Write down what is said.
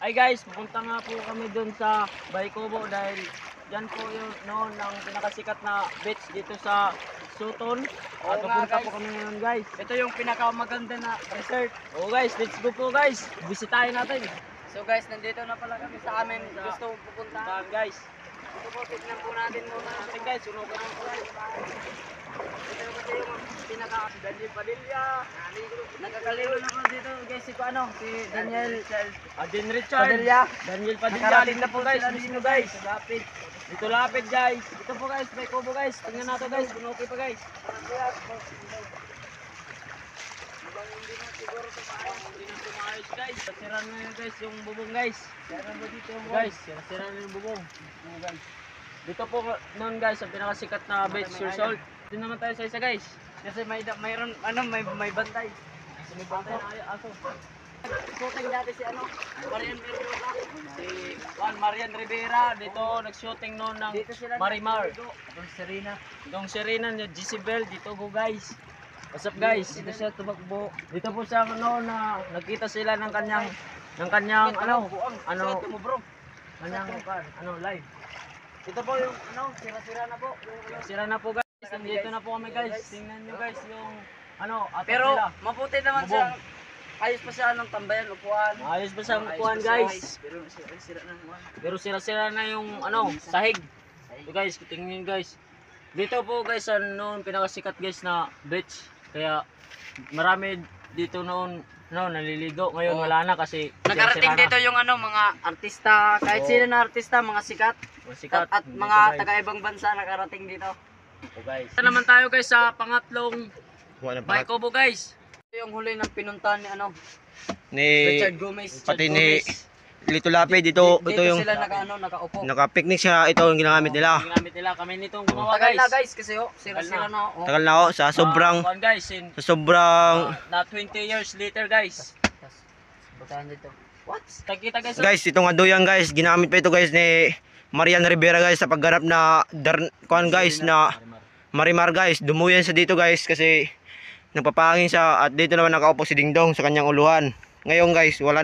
Ay guys, pupunta nga po kami dun sa Baycobo dahil dyan po yung noon ang pinakasikat na beach dito sa Suton. At pupunta po kami ngayon guys. Ito yung pinakamaganda na resort. Oo guys, let's go po guys. Bisitahin natin. So guys, nandito na pala kami sa amin. Gusto pupunta. Saan guys? Ito po, tignan po natin muna. Natin guys, sunog ka naman po guys. Ito kasi yung pinaka Daniel Padilla. Nagkakalilo na po dito guys si ano, si Daniel Adin Richard. Padilla. Daniel Padilla. Nakarating Dito po guys, sila mismo dito, guys. Lapit. Dito lapit guys. Dito po guys, Baycobo guys. Tingnan natin guys, kung okay pa guys. Hindi na tumayos guys. Sira na yun guys yung bubong guys. Guys, sira na yung bubong. Guys. Dito po noon guys, ang pinakasikat na beach resort. Dito naman tayo sa isa guys. Kasi mayroon ano, may bantay. May bantay na aso. Shooting dati si ano, Marian Rivera. Si Juan Marian Rivera dito nag-shooting noon ng Dito sila Marimar. Don Serena. Dong Serena ni Jezebel dito po guys. What's up guys? Dito siya tumakbo. Dito po sa ano na nagkita sila ng kanyang ano Mo bro. kanyang live. Ito po yung ano, sira-sira na po. Sira na po guys. Nandito na po kami guys. Tingnan nyo guys yung atap Pero nila. mabuti naman siya. Ayos pa siya ng tambayan, upuan. Ayos ba sa Ayos kuhan pa siya, guys? Pero sira na naman. Pero sira-sira na yung sahig. So guys, tingnan nyo guys. Dito po guys noon pinakasikat guys na beach. Kaya marami dito noon naliligo. Ngayon wala na kasi Nakarating sira-sira dito yung ano, mga artista, kahit Oo. sino na artista, mga sikat. na. Sikat. At Dito, mga guys. taga-ibang bansa nakarating dito. Ito guys. Ito naman tayo guys sa pangatlong Wala pa. Baycobo guys. Ito yung huli ng pinuntahan ni ano, Ni Richard Gomez. pati ni Lito Lapid dito yung sila nakaupo. naka-picnic siya, ito yung ginagamit nila. Ginamit nila kami nitong gumawa Tagal guys. na guys kasi sira-sira na. Tagal na ako sa sobrang guys, na 20 years later guys. Butahan dito. What? Tagkita guys. guys, itong aduyan guys, ginamit pa ito guys ni Marian Rivera guys sa pagganap na guys na Marimar guys. Dumuyan siya dito guys kasi nagpapahangin siya at dito naman nakaupo si Dingdong sa kanyang uluhan. Ngayon guys, wala